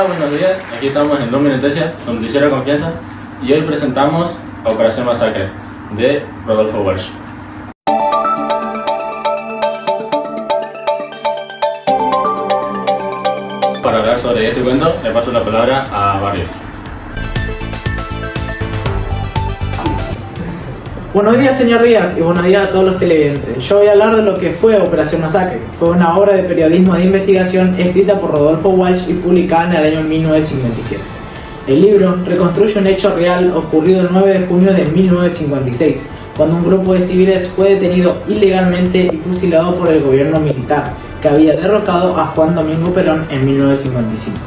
Hola, buenos días. Aquí estamos en Lumen Noticias, su noticiero de confianza, y hoy presentamos Operación Masacre de Rodolfo Walsh. Para hablar sobre este cuento, le paso la palabra a Barrios. Buenos días, señor Díaz, y buenos días a todos los televidentes. Yo voy a hablar de lo que fue Operación Masacre. Fue una obra de periodismo de investigación escrita por Rodolfo Walsh y publicada en el año 1957. El libro reconstruye un hecho real ocurrido el 9 de junio de 1956, cuando un grupo de civiles fue detenido ilegalmente y fusilado por el gobierno militar, que había derrocado a Juan Domingo Perón en 1955.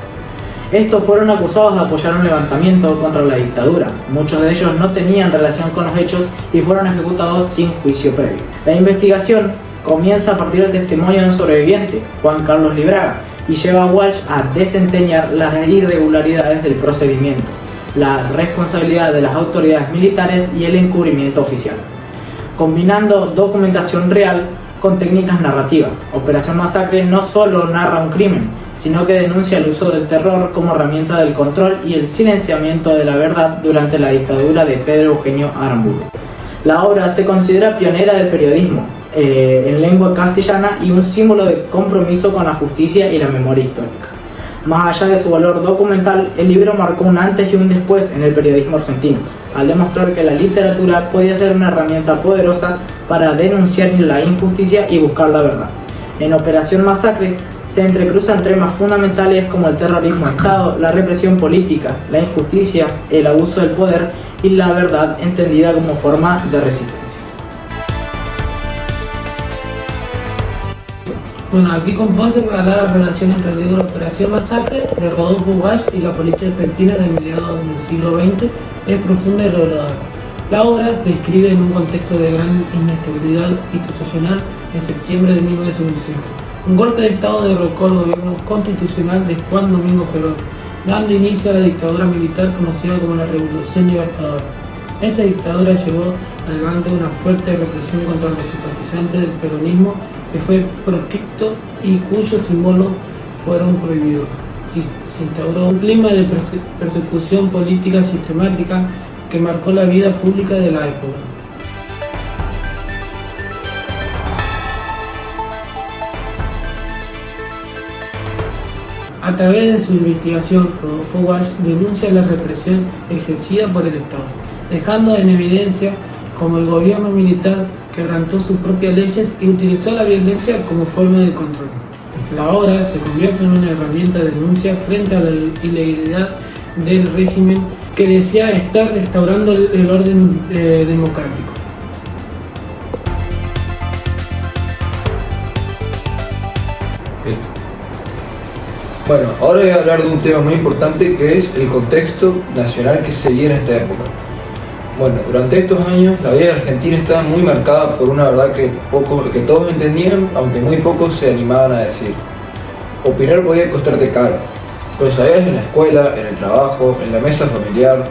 Estos fueron acusados de apoyar un levantamiento contra la dictadura. Muchos de ellos no tenían relación con los hechos y fueron ejecutados sin juicio previo. La investigación comienza a partir del testimonio de un sobreviviente, Juan Carlos Libraga, y lleva a Walsh a desentrañar las irregularidades del procedimiento, la responsabilidad de las autoridades militares y el encubrimiento oficial, combinando documentación real con técnicas narrativas. Operación Masacre no solo narra un crimen, sino que denuncia el uso del terror como herramienta del control y el silenciamiento de la verdad durante la dictadura de Pedro Eugenio Aramburu. La obra se considera pionera del periodismo en lengua castellana y un símbolo de compromiso con la justicia y la memoria histórica. Más allá de su valor documental, el libro marcó un antes y un después en el periodismo argentino, al demostrar que la literatura podía ser una herramienta poderosa para denunciar la injusticia y buscar la verdad. En Operación Masacre se entrecruzan temas fundamentales como el terrorismo de Estado, la represión política, la injusticia, el abuso del poder y la verdad entendida como forma de resistencia. Bueno, aquí con Ponce voy a hablar de la relación entre el libro Operación Masacre de Rodolfo Walsh y la política argentina de mediados del siglo XX es profunda y reveladora. La obra se inscribe en un contexto de gran inestabilidad institucional en septiembre de 1955. Un golpe de Estado derrocó el gobierno constitucional de Juan Domingo Perón, dando inicio a la dictadura militar conocida como la Revolución Libertadora. Esta dictadura llevó adelante una fuerte represión contra los simpatizantes del peronismo que fue proscripto y cuyos símbolos fueron prohibidos. Se instauró un clima de persecución política sistemática que marcó la vida pública de la época. A través de su investigación, Rodolfo Walsh denuncia la represión ejercida por el Estado, dejando en evidencia cómo el gobierno militar quebrantó sus propias leyes y utilizó la violencia como forma de control. La obra se convierte en una herramienta de denuncia frente a la ilegalidad del régimen que decía estar restaurando el orden democrático. Bueno, ahora voy a hablar de un tema muy importante que es el contexto nacional que se seguía en esta época. Bueno, durante estos años la vida argentina estaba muy marcada por una verdad que todos entendían, aunque muy pocos se animaban a decir. Opinar podía costarte caro. Lo sabías en la escuela, en el trabajo, en la mesa familiar.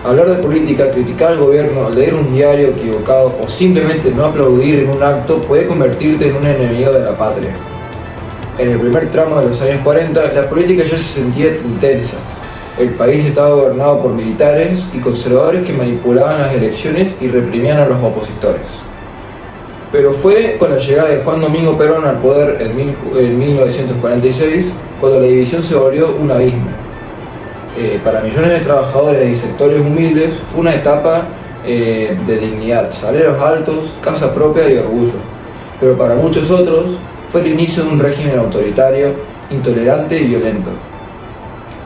Hablar de política, criticar al gobierno, leer un diario equivocado o simplemente no aplaudir en un acto puede convertirte en un enemigo de la patria. En el primer tramo de los años 40, la política ya se sentía intensa. El país estaba gobernado por militares y conservadores que manipulaban las elecciones y reprimían a los opositores. Pero fue con la llegada de Juan Domingo Perón al poder en 1946 cuando la división se volvió un abismo. Para millones de trabajadores y sectores humildes fue una etapa de dignidad, salarios altos, casa propia y orgullo. Pero para muchos otros fue el inicio de un régimen autoritario, intolerante y violento.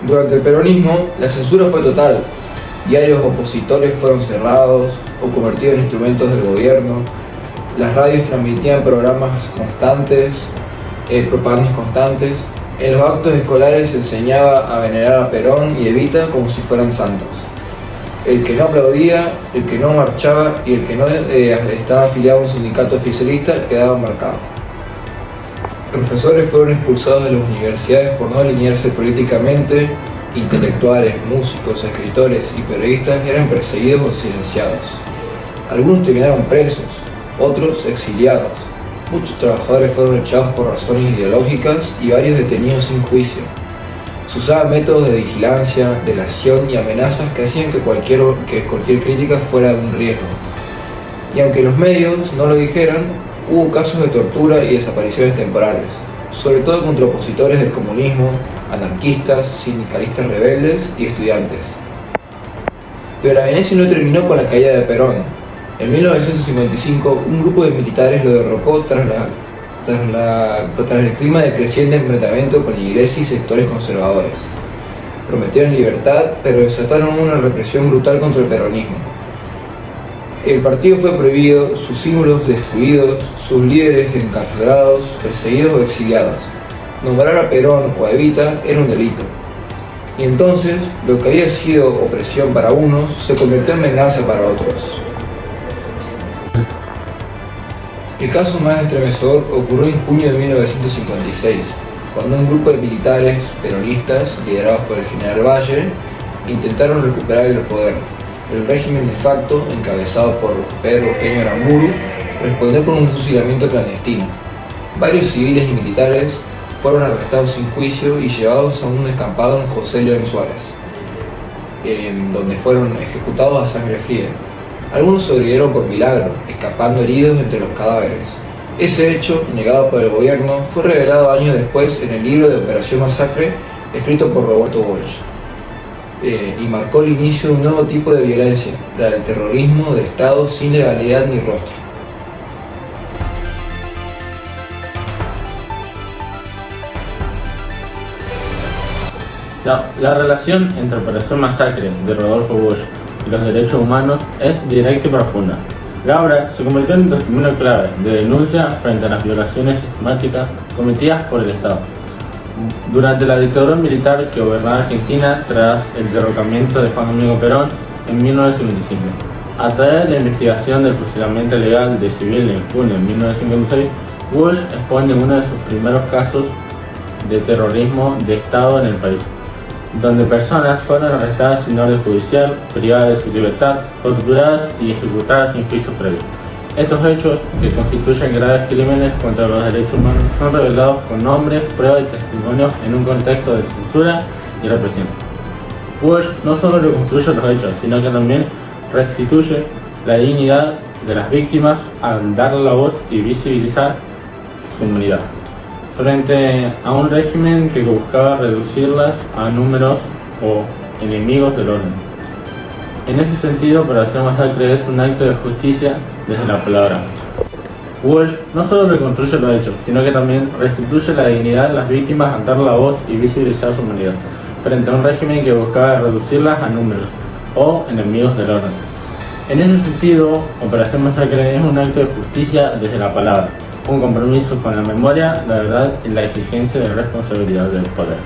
Durante el peronismo, la censura fue total. Diarios opositores fueron cerrados o convertidos en instrumentos del gobierno. Las radios transmitían propagandas constantes. En los actos escolares se enseñaba a venerar a Perón y Evita como si fueran santos. El que no aplaudía, el que no marchaba y el que no estaba afiliado a un sindicato oficialista quedaba marcado. Profesores fueron expulsados de las universidades por no alinearse políticamente, intelectuales, músicos, escritores y periodistas eran perseguidos o silenciados. Algunos terminaron presos, otros exiliados. Muchos trabajadores fueron echados por razones ideológicas y varios detenidos sin juicio. Se usaban métodos de vigilancia, delación y amenazas que hacían que cualquier crítica fuera un riesgo. Y aunque los medios no lo dijeran, hubo casos de tortura y desapariciones temporales, sobre todo contra opositores del comunismo, anarquistas, sindicalistas rebeldes y estudiantes. Pero la Venecia no terminó con la caída de Perón. En 1955, un grupo de militares lo derrocó tras el clima de creciente enfrentamiento con la iglesia y sectores conservadores. Prometieron libertad, pero desataron una represión brutal contra el peronismo. El partido fue prohibido, sus símbolos destruidos, sus líderes encarcelados, perseguidos o exiliados. Nombrar a Perón o a Evita era un delito. Y entonces, lo que había sido opresión para unos, se convirtió en venganza para otros. El caso más estremecedor ocurrió en junio de 1956, cuando un grupo de militares peronistas, liderados por el general Valle, intentaron recuperar el poder. El régimen de facto, encabezado por Pedro Eugenio Aramburu, respondió con un fusilamiento clandestino. Varios civiles y militares fueron arrestados sin juicio y llevados a un descampado en José León Suárez, donde fueron ejecutados a sangre fría. Algunos sobrevivieron por milagro, escapando heridos entre los cadáveres. Ese hecho, negado por el gobierno, fue revelado años después en el libro de Operación Masacre, escrito por Roberto Walsh, y marcó el inicio de un nuevo tipo de violencia, la del terrorismo de Estado sin legalidad ni rostro. La relación entre Operación Masacre de Rodolfo Walsh y los derechos humanos es directa y profunda. La obra se convirtió en un testimonio clave de denuncia frente a las violaciones sistemáticas cometidas por el Estado durante la dictadura militar que gobernaba Argentina tras el derrocamiento de Juan Domingo Perón en 1955. A través de la investigación del fusilamiento ilegal de civiles en junio de 1956, Walsh expone uno de sus primeros casos de terrorismo de Estado en el país, donde personas fueron arrestadas sin orden judicial, privadas de su libertad, torturadas y ejecutadas sin juicio previo. Estos hechos, que constituyen graves crímenes contra los derechos humanos, son revelados con nombres, pruebas y testimonios en un contexto de censura y represión. Walsh no solo reconstruye los hechos, sino que también restituye la dignidad de las víctimas al darle la voz y visibilizar su humanidad frente a un régimen que buscaba reducirlas a números o enemigos del orden. En ese sentido, Operación Masacre es un acto de justicia desde la palabra. Walsh no solo reconstruye los hechos, sino que también restituye la dignidad de las víctimas al dar la voz y visibilizar su humanidad frente a un régimen que buscaba reducirlas a números o enemigos del orden. En ese sentido, Operación Masacre es un acto de justicia desde la palabra, un compromiso con la memoria, la verdad y la exigencia de responsabilidad del poder.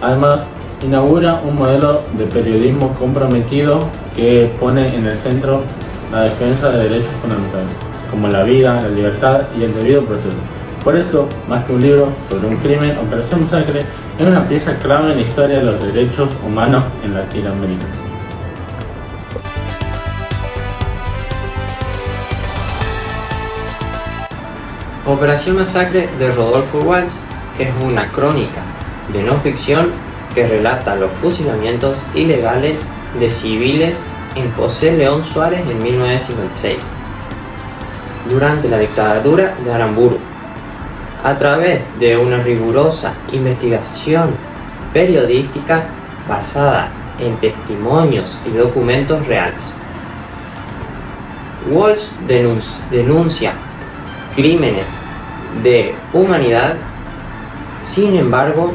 Además, inaugura un modelo de periodismo comprometido que pone en el centro la defensa de derechos fundamentales, como la vida, la libertad y el debido proceso. Por eso, más que un libro sobre un crimen, Operación Masacre es una pieza clave en la historia de los derechos humanos en Latinoamérica. Operación Masacre de Rodolfo Walsh es una crónica de no ficción que relata los fusilamientos ilegales de civiles en José León Suárez en 1956, durante la dictadura de Aramburu. A través de una rigurosa investigación periodística basada en testimonios y documentos reales, Walsh denuncia crímenes de humanidad. Sin embargo,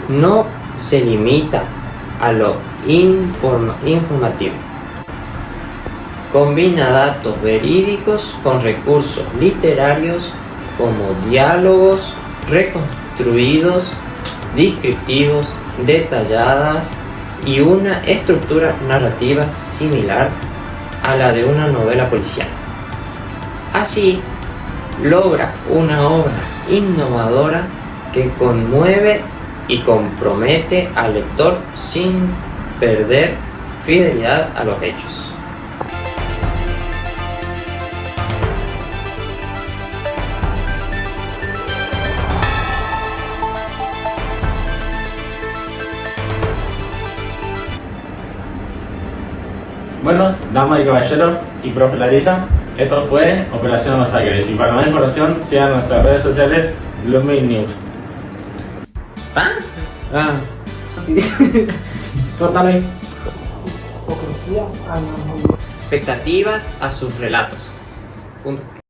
no se limita a lo informativo. Combina datos verídicos con recursos literarios como diálogos reconstruidos, descriptivos, detalladas y una estructura narrativa similar a la de una novela policial. Así, logra una obra innovadora que conmueve y compromete al lector sin perder fidelidad a los hechos. Bueno, damas y caballeros y profe Larisa, esto fue Operación Masacre. Y para más información, sigan nuestras redes sociales Gloomy News. Sí. Cortalo ahí. Expectativas a sus relatos. Punto.